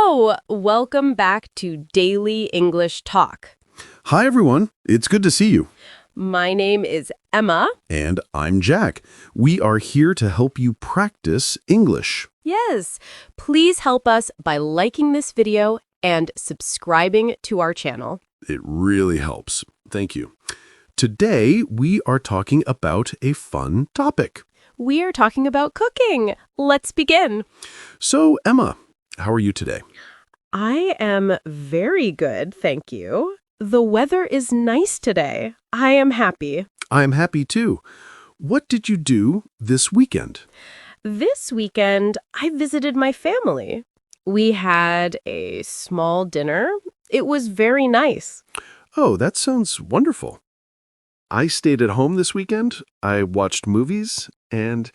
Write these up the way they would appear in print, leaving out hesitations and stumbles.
Hello! Welcome back to Daily English Talk. Hi, everyone. It's good to see you. My name is Emma. And I'm Jack. We are here to help you practice English. Yes, please help us by liking this video and subscribing to our channel. It really helps. Thank you. Today, we are talking about a fun topic. We are talking about cooking. Let's begin. So, Emma, how are you today? I am very good, thank you. The weather is nice today. I am happy. I'm happy too. What did you do this weekend? This weekend, I visited my family. We had a small dinner. It was very nice. Oh, that sounds wonderful. I stayed at home this weekend. I watched movies and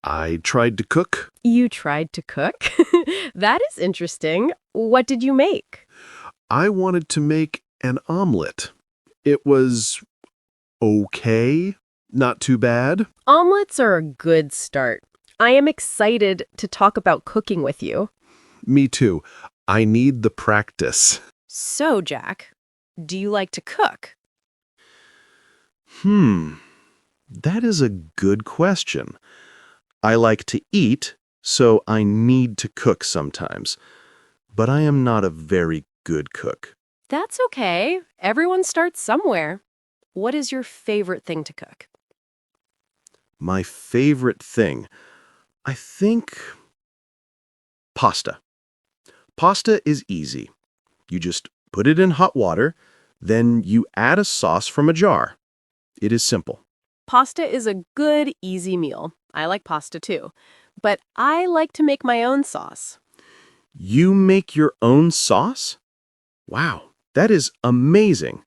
I tried to cook. You tried to cook? That is interesting. What did you make? I wanted to make an omelet. It was okay, not too bad. Omelets are a good start. I am excited to talk about cooking with you. Me too. I need the practice. So, Jack, do you like to cook? That is a good question. I like to eat, so I need to cook sometimes. But I am not a very good cook. That's okay. Everyone starts somewhere. What is your favorite thing to cook? My favorite thing, I think, pasta. Pasta is easy. You just put it in hot water, then you add a sauce from a jar. It is simple. Pasta is a good, easy meal. I like pasta too. But I like to make my own sauce. You make your own sauce? Wow, that is amazing.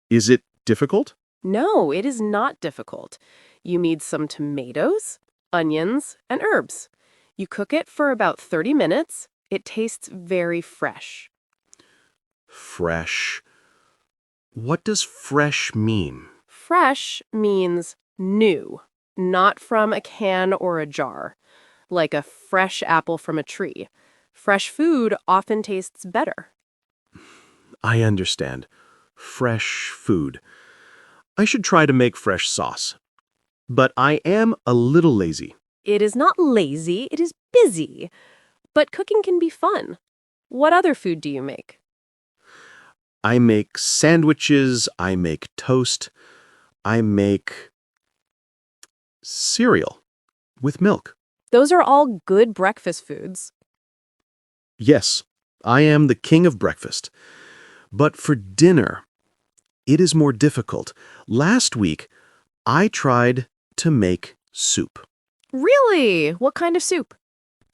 Is it difficult? No, it is not difficult. You need some tomatoes, onions, and herbs. You cook it for about 30 minutes. It tastes very fresh. Fresh. What does fresh mean? Fresh means new, not from a can or a jar, like a fresh apple from a tree. Fresh food often tastes better. I understand. Fresh food. I should try to make fresh sauce. But I am a little lazy. It is not lazy, it is busy. But cooking can be fun. What other food do you make? I make sandwiches, I make toast, I make cereal with milk. Those are all good breakfast foods. Yes, I am the king of breakfast. But for dinner, it is more difficult. Last week, I tried to make soup. Really? What kind of soup?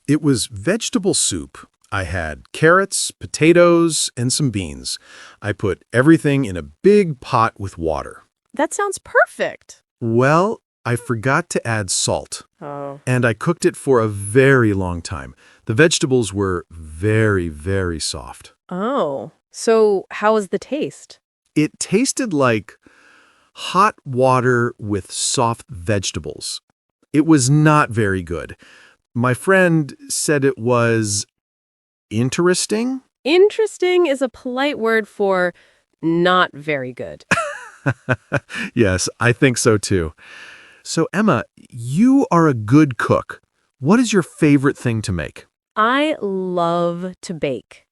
It was vegetable soup. I had carrots, potatoes, and some beans. I put everything in a big pot with water. That sounds perfect. Well, I forgot to add salt, Oh. and I cooked it for a very long time. The vegetables were very, very soft. Oh. So how was the taste? It tasted like hot water with soft vegetables. It was not very good. My friend said it was interesting. Interesting is a polite word for not very good. Yes, I think so too. So, Emma, you are a good cook. What is your favorite thing to make? I love to bake.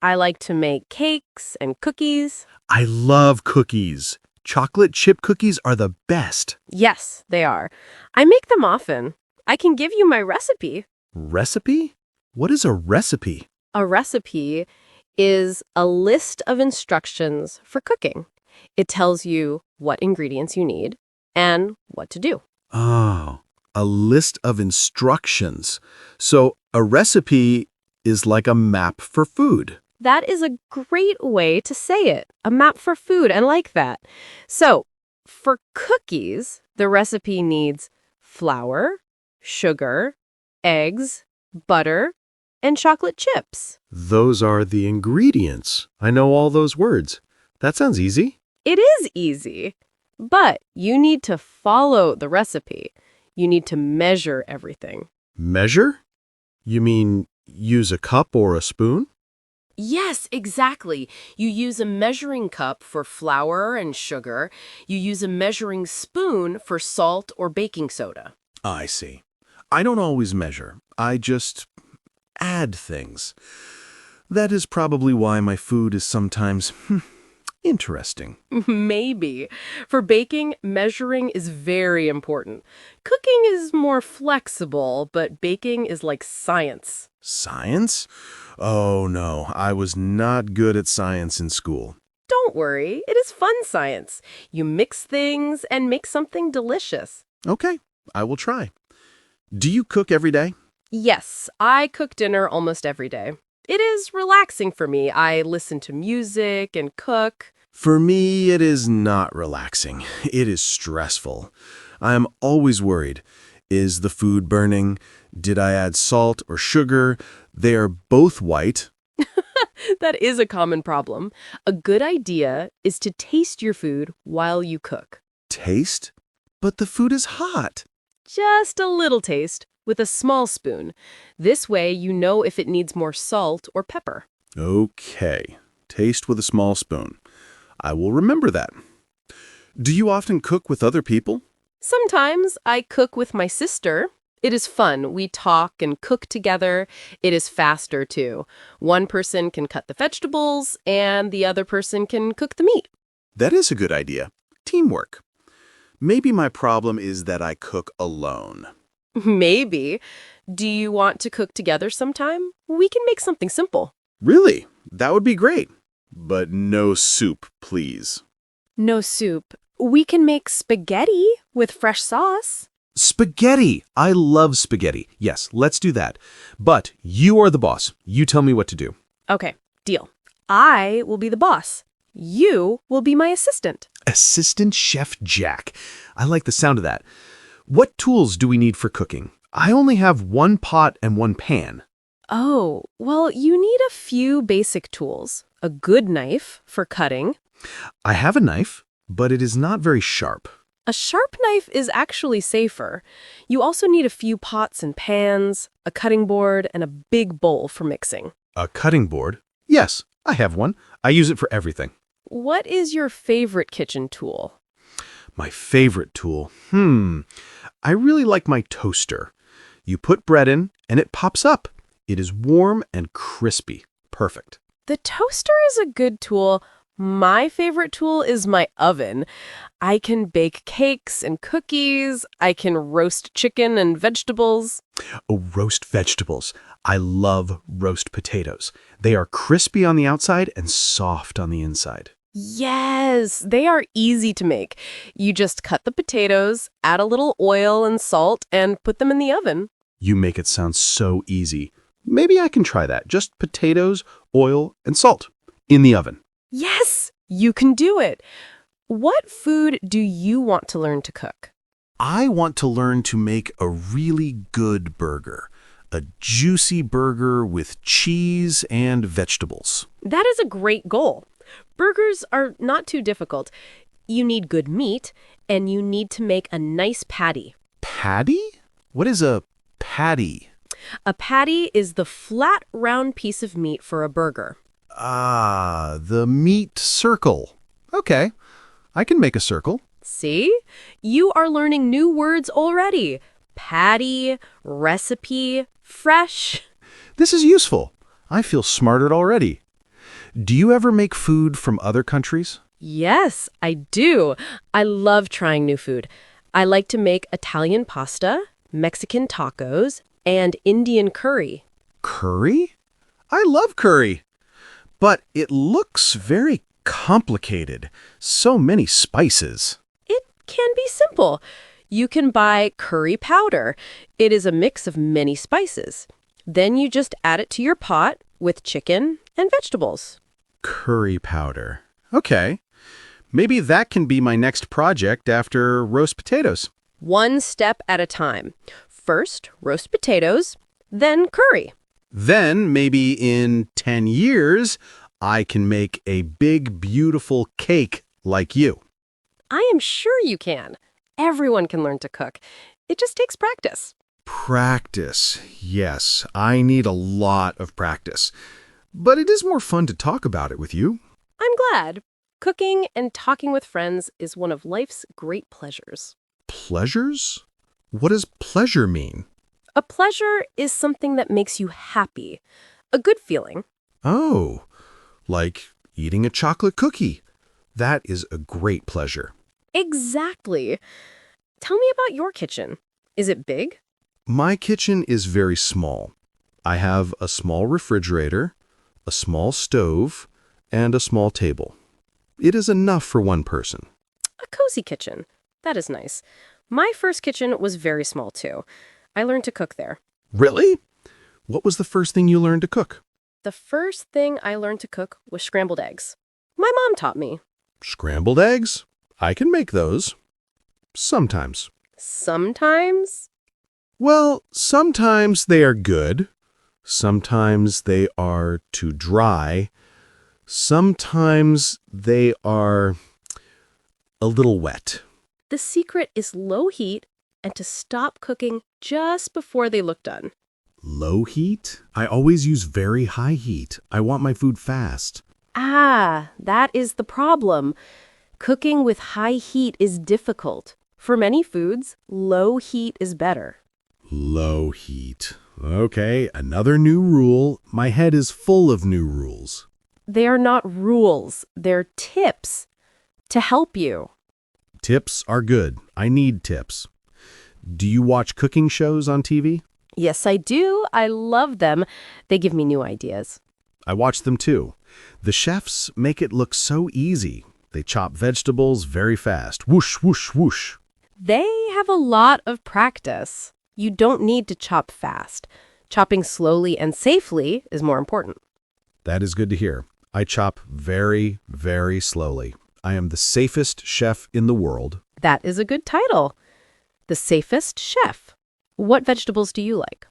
I like to make cakes and cookies. I love cookies. Chocolate chip cookies are the best. Yes, they are. I make them often. I can give you my recipe. Recipe? What is a recipe? A recipe is a list of instructions for cooking. It tells you what ingredients you need and what to do. Oh, a list of instructions. So a recipe is like a map for food. That is a great way to say it. A map for food. I like that. So, for cookies, the recipe needs flour, sugar, eggs, butter, and chocolate chips. Those are the ingredients. I know all those words. That sounds easy. It is easy, but you need to follow the recipe. You need to measure everything. Measure? You mean use a cup or a spoon? Yes, exactly. You use a measuring cup for flour and sugar. You use a measuring spoon for salt or baking soda. I see. I don't always measure. I just add things. That is probably why my food is sometimes interesting. Maybe. For baking, measuring is very important. Cooking is more flexible, but baking is like science. Science? Oh no, I was not good at science in school. Don't worry, it is fun science. You mix things and make something delicious. Okay, I will try. Do you cook every day? Yes, I cook dinner almost every day. It is relaxing for me. I listen to music and cook. For me, it is not relaxing. It is stressful. I am always worried. Is the food burning? Did I add salt or sugar? They are both white. That is a common problem. A good idea is to taste your food while you cook. Taste? But the food is hot. Just a little taste with a small spoon. This way you know if it needs more salt or pepper. Okay. Taste with a small spoon. I will remember that. Do you often cook with other people? Sometimes I cook with my sister. It is fun. We talk and cook together. It is faster, too. One person can cut the vegetables, and the other person can cook the meat. That is a good idea. Teamwork. Maybe my problem is that I cook alone. Maybe. Do you want to cook together sometime? We can make something simple. Really? That would be great. But no soup, please. No soup. We can make spaghetti with fresh sauce. Spaghetti! I love spaghetti. Yes, let's do that. But you are the boss. You tell me what to do. Okay, deal. I will be the boss. You will be my assistant. Assistant Chef Jack. I like the sound of that. What tools do we need for cooking? I only have one pot and one pan. Oh, well, you need a few basic tools. A good knife for cutting. I have a knife, but it is not very sharp. A sharp knife is actually safer. You also need a few pots and pans, a cutting board, and a big bowl for mixing. A cutting board? Yes, I have one. I use it for everything. What is your favorite kitchen tool? My favorite tool? I really like my toaster. You put bread in, and it pops up. It is warm and crispy. Perfect. The toaster is a good tool. My favorite tool is my oven. I can bake cakes and cookies. I can roast chicken and vegetables. Oh, roast vegetables. I love roast potatoes. They are crispy on the outside and soft on the inside. Yes, they are easy to make. You just cut the potatoes, add a little oil and salt, and put them in the oven. You make it sound so easy. Maybe I can try that. Just potatoes, oil, and salt in the oven. Yes, you can do it. What food do you want to learn to cook? I want to learn to make a really good burger. A juicy burger with cheese and vegetables. That is a great goal. Burgers are not too difficult. You need good meat, and you need to make a nice patty. Patty? What is a patty? A patty is the flat, round piece of meat for a burger. Ah, the meat circle. Okay, I can make a circle. See? You are learning new words already. Patty, recipe, fresh. This is useful. I feel smarter already. Do you ever make food from other countries? Yes, I do. I love trying new food. I like to make Italian pasta, Mexican tacos, and Indian curry. Curry? I love curry. But it looks very complicated. So many spices. It can be simple. You can buy curry powder. It is a mix of many spices. Then you just add it to your pot with chicken and vegetables. Curry powder. Okay. Maybe that can be my next project after roast potatoes. One step at a time. First, roast potatoes, then curry. Then maybe in 10 years, I can make a big, beautiful cake like you. I am sure you can. Everyone can learn to cook. It just takes practice. Practice. Yes, I need a lot of practice. but it is more fun to talk about it with you. I'm glad. Cooking and talking with friends is one of life's great pleasures. Pleasures? What does pleasure mean? A pleasure is something that makes you happy. A good feeling. Oh, like eating a chocolate cookie. That is a great pleasure. Exactly. Tell me about your kitchen. Is it big? My kitchen is very small. I have a small refrigerator, a small stove, and a small table. It is enough for one person. A cozy kitchen. That is nice. My first kitchen was very small too. I learned to cook there. Really? What was the first thing you learned to cook? The first thing I learned to cook was scrambled eggs. My mom taught me. Scrambled eggs? I can make those. Sometimes. Sometimes? Well, sometimes they are good. Sometimes they are too dry. Sometimes they are a little wet. The secret is low heat and to stop cooking just before they look done. Low heat? I always use very high heat. I want my food fast. Ah, that is the problem. Cooking with high heat is difficult. For many foods, low heat is better. Low heat. Okay, another new rule. My head is full of new rules. They are not rules, they're tips to help you. Tips are good. I need tips. Do you watch cooking shows on TV? Yes, I do. I love them. They give me new ideas. I watch them too. The chefs make it look so easy. They chop vegetables very fast. Whoosh, whoosh, whoosh. They have a lot of practice. You don't need to chop fast. Chopping slowly and safely is more important. That is good to hear. I chop very, very slowly. I am the safest chef in the world. That is a good title. The safest chef. What vegetables do you like?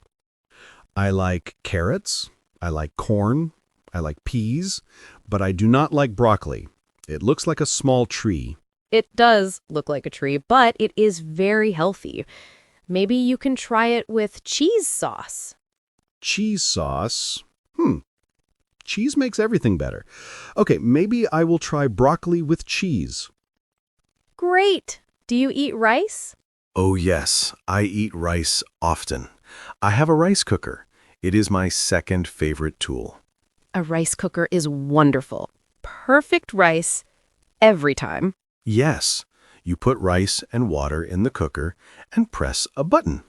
I like carrots. I like corn. I like peas. But I do not like broccoli. It looks like a small tree. It does look like a tree, but it is very healthy. Maybe you can try it with cheese sauce. Cheese sauce? Cheese makes everything better. Okay, maybe I will try broccoli with cheese. Great. Do you eat rice? Oh yes, I eat rice often. I have a rice cooker. It is my second favorite tool. A rice cooker is wonderful. Perfect rice every time. Yes, you put rice and water in the cooker and press a button.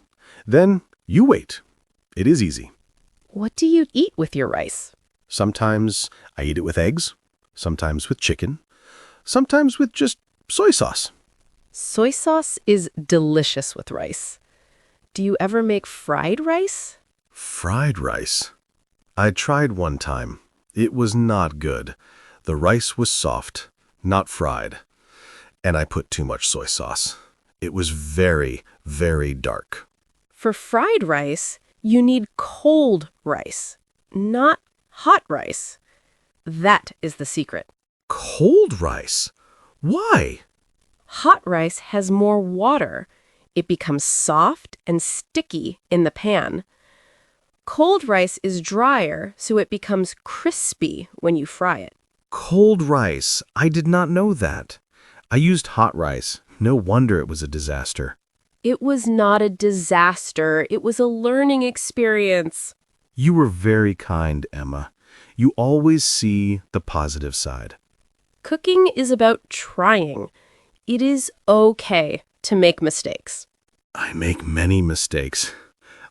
Then you wait. It is easy. What do you eat with your rice? Sometimes I eat it with eggs, sometimes with chicken, sometimes with just soy sauce. Soy sauce is delicious with rice. Do you ever make fried rice? Fried rice? I tried one time. It was not good. The rice was soft, not fried. And I put too much soy sauce. It was very, very dark. For fried rice, you need cold rice, not hot rice. That is the secret. Cold rice? Why? Hot rice has more water. It becomes soft and sticky in the pan. Cold rice is drier, so it becomes crispy when you fry it. Cold rice? I did not know that. I used hot rice. No wonder it was a disaster. It was not a disaster. It was a learning experience. You were very kind, Emma. You always see the positive side. Cooking is about trying. It is okay to make mistakes. I make many mistakes.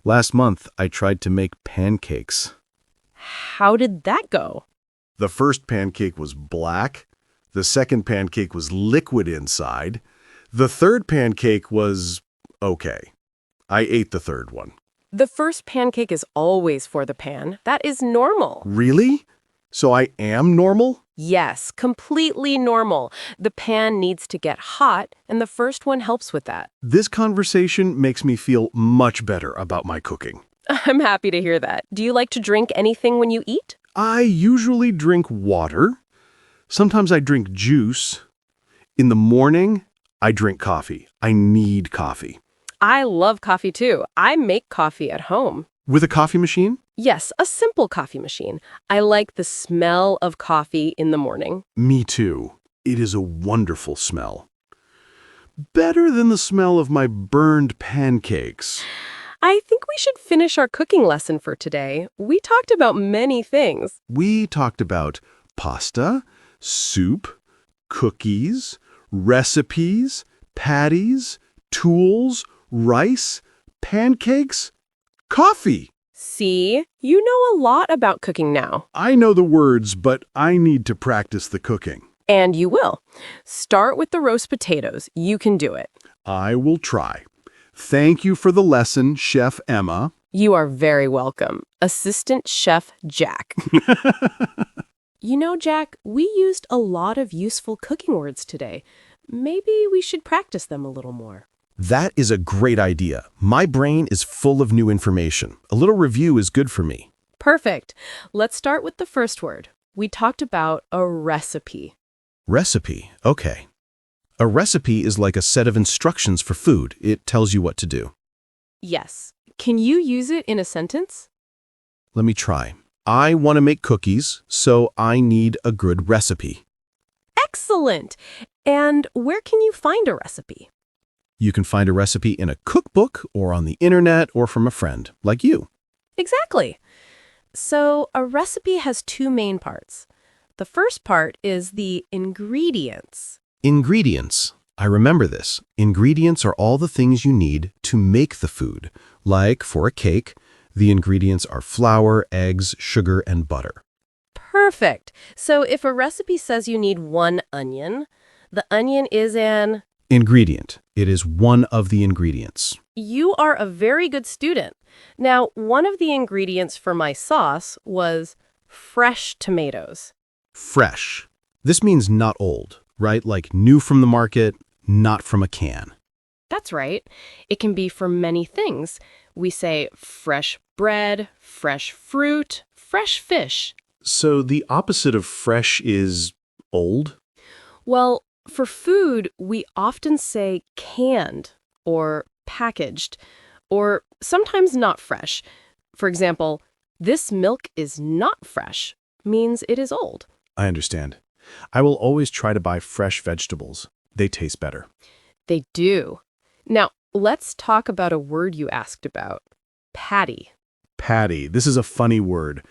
Last month, I tried to make pancakes. How did that go? The first pancake was black. The second pancake was liquid inside. The third pancake was okay. I ate the third one. The first pancake is always for the pan. That is normal. Really? So I am normal? Yes, completely normal. The pan needs to get hot, and the first one helps with that. This conversation makes me feel much better about my cooking. I'm happy to hear that. Do you like to drink anything when you eat? I usually drink water. Sometimes I drink juice. In the morning, I drink coffee. I need coffee. I love coffee too. I make coffee at home. With a coffee machine? Yes, a simple coffee machine. I like the smell of coffee in the morning. Me too. It is a wonderful smell. Better than the smell of my burned pancakes. I think we should finish our cooking lesson for today. We talked about many things. We talked about pasta, soup, cookies, recipes, patties, tools, rice, pancakes, coffee. See, you know a lot about cooking now. I know the words, but I need to practice the cooking. And you will. Start with the roast potatoes. You can do it. I will try. Thank you for the lesson, Chef Emma. You are very welcome. Assistant Chef Jack. You know, Jack, we used a lot of useful cooking words today. Maybe we should practice them a little more. That is a great idea. My brain is full of new information. A little review is good for me. Perfect. Let's start with the first word. We talked about a recipe. Recipe. Okay. A recipe is like a set of instructions for food. It tells you what to do. Yes. Can you use it in a sentence? Let me try. I want to make cookies, so I need a good recipe. Excellent. And where can you find a recipe? You can find a recipe in a cookbook or on the internet or from a friend, like you. Exactly. So a recipe has two main parts. The first part is the ingredients. Ingredients. I remember this. Ingredients are all the things you need to make the food. Like for a cake, the ingredients are flour, eggs, sugar, and butter. Perfect. So if a recipe says you need 1 onion, the onion is an... Ingredient. It is one of the ingredients. You are a very good student. Now, one of the ingredients for my sauce was fresh tomatoes. Fresh. This means not old, right? Like new from the market, not from a can. That's right. It can be for many things. We say fresh bread, fresh fruit, fresh fish. So the opposite of fresh is old? Well, for food, we often say canned or packaged, or sometimes not fresh. For example, this milk is not fresh means it is old. I understand. I will always try to buy fresh vegetables. They taste better. They do. Now, let's talk about a word you asked about. Patty. Patty. This is a funny word.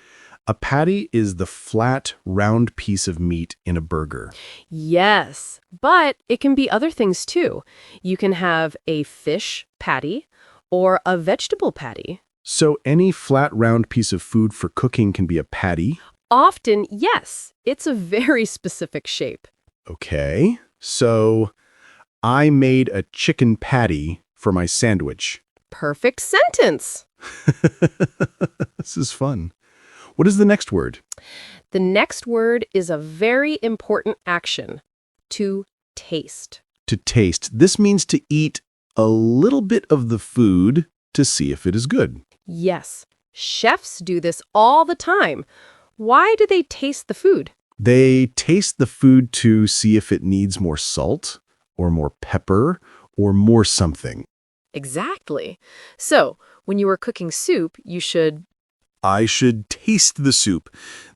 A patty is the flat, round piece of meat in a burger. Yes, but it can be other things too. You can have a fish patty or a vegetable patty. So any flat, round piece of food for cooking can be a patty? Often, yes. It's a very specific shape. Okay. So I made a chicken patty for my sandwich. Perfect sentence. This is fun. What is the next word? The next word is a very important action. To taste. To taste. This means to eat a little bit of the food to see if it is good. Yes, chefs do this all the time. Why do they taste the food? They taste the food to see if it needs more salt or more pepper or more something. Exactly. So, when you are cooking soup, you should... I should taste the soup.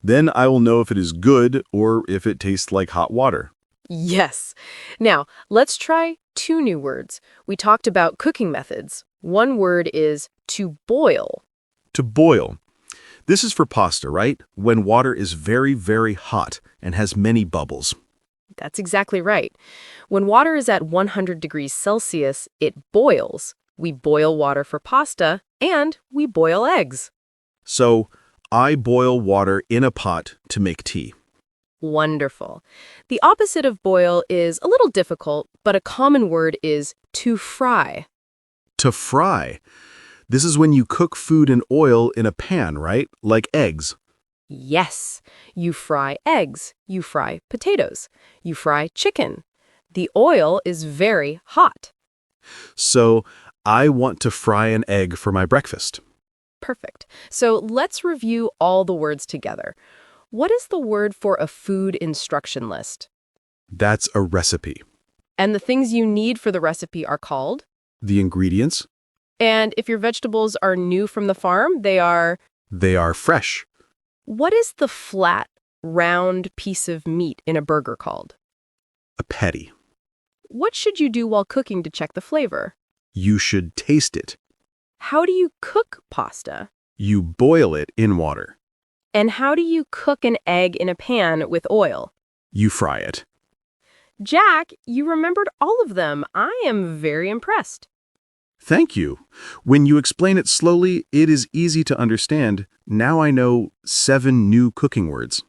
Then I will know if it is good or if it tastes like hot water. Yes. Now, let's try 2 new words. We talked about cooking methods. One word is to boil. To boil. This is for pasta, right? When water is very, very hot and has many bubbles. That's exactly right. When water is at 100 degrees Celsius, it boils. We boil water for pasta, and we boil eggs. So, I boil water in a pot to make tea. Wonderful. The opposite of boil is a little difficult, but a common word is to fry. To fry. This is when you cook food in oil in a pan, right? Like eggs. Yes, you fry eggs, you fry potatoes, you fry chicken. The oil is very hot. So, I want to fry an egg for my breakfast. Perfect. So let's review all the words together. What is the word for a food instruction list? That's a recipe. And the things you need for the recipe are called? The ingredients? And if your vegetables are new from the farm, They are fresh. what is the flat, round piece of meat in a burger called? A patty. What should you do while cooking to check the flavor? You should taste it. How do you cook pasta? You boil it in water. And how do you cook an egg in a pan with oil? You fry it. Jack, you remembered all of them. I am very impressed. Thank you. When you explain it slowly, it is easy to understand. Now I know 7 new cooking words.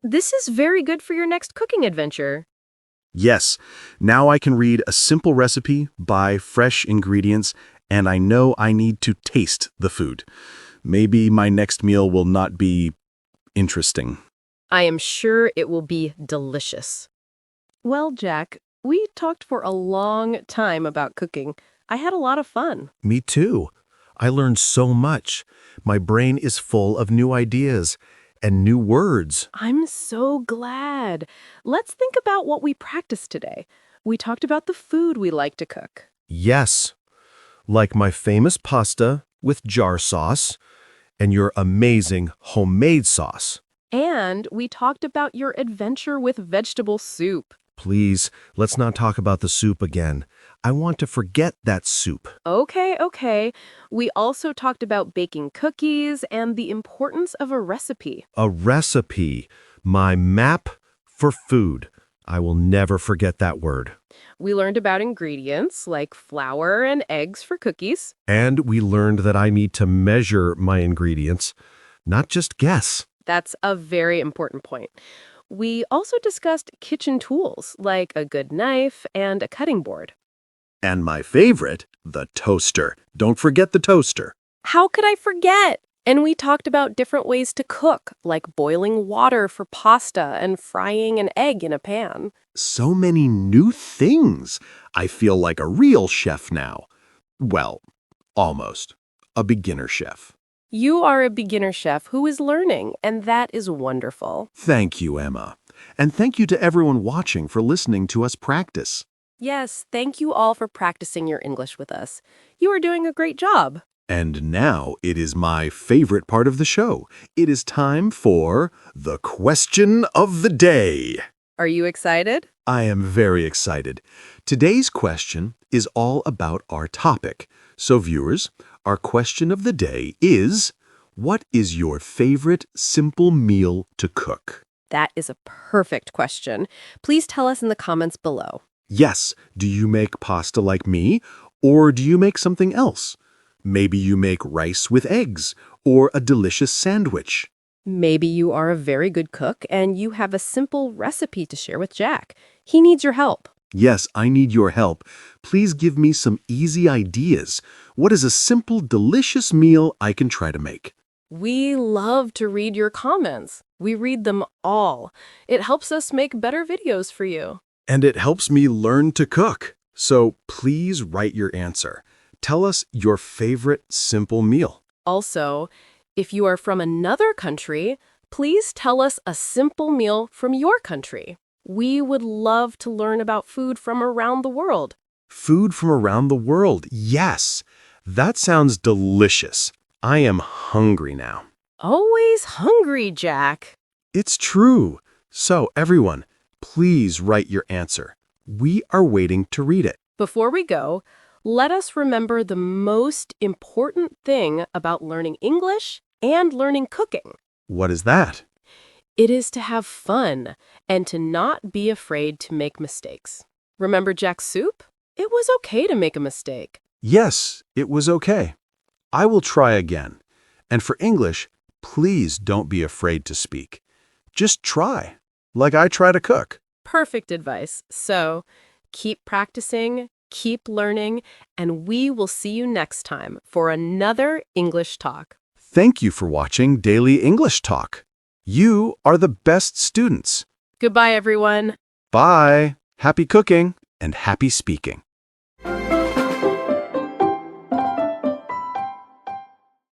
This is very good for your next cooking adventure. Yes, now I can read a simple recipe, buy fresh ingredients, and I know I need to taste the food. Maybe my next meal will not be interesting. I am sure it will be delicious. Well, Jack, we talked for a long time about cooking. I had a lot of fun. Me too. I learned so much. My brain is full of new ideas and new words. I'm so glad. Let's think about what we practiced today. We talked about the food we like to cook. Yes, like my famous pasta with jar sauce and your amazing homemade sauce. And we talked about your adventure with vegetable soup. Please, let's not talk about the soup again. I want to forget that soup. Okay. We also talked about baking cookies and the importance of a recipe. A recipe. My map for food. I will never forget that word. We learned about ingredients like flour and eggs for cookies. And we learned that I need to measure my ingredients, not just guess. That's a very important point. We also discussed kitchen tools like a good knife and a cutting board. And my favorite, the toaster. Don't forget the toaster. How could I forget? And we talked about different ways to cook, like boiling water for pasta and frying an egg in a pan. So many new things. I feel like a real chef now. Well, almost. A beginner chef. You are a beginner chef who is learning, and that is wonderful. Thank you, Emma. And thank you to everyone watching for listening to us practice. Yes, thank you all for practicing your English with us. You are doing a great job. And now it is my favorite part of the show. It is time for the question of the day. Are you excited? I am very excited. Today's question is all about our topic. So viewers, our question of the day is, what is your favorite simple meal to cook? That is a perfect question. Please tell us in the comments below. Yes, do you make pasta like me, or do you make something else? Maybe you make rice with eggs, or a delicious sandwich. Maybe you are a very good cook and you have a simple recipe to share with Jack. He needs your help. Yes, I need your help. Please give me some easy ideas. What is a simple, delicious meal I can try to make? We love to read your comments. We read them all. It helps us make better videos for you. And it helps me learn to cook. So please write your answer. Tell us your favorite simple meal. Also, if you are from another country, please tell us a simple meal from your country. We would love to learn about food from around the world. Food from around the world. Yes, that sounds delicious. I am hungry now. Always hungry, Jack. It's true. So everyone, please write your answer. We are waiting to read it. Before we go, let us remember the most important thing about learning English and learning cooking. What is that? It is to have fun and to not be afraid to make mistakes. Remember Jack's soup? It was okay to make a mistake. Yes, it was okay. I will try again. And for English, please don't be afraid to speak. Just try, like I try to cook. Perfect advice. So, keep practicing, keep learning, and we will see you next time for another English Talk. Thank you for watching Daily English Talk. You are the best students. Goodbye, everyone. Bye. Happy cooking and happy speaking.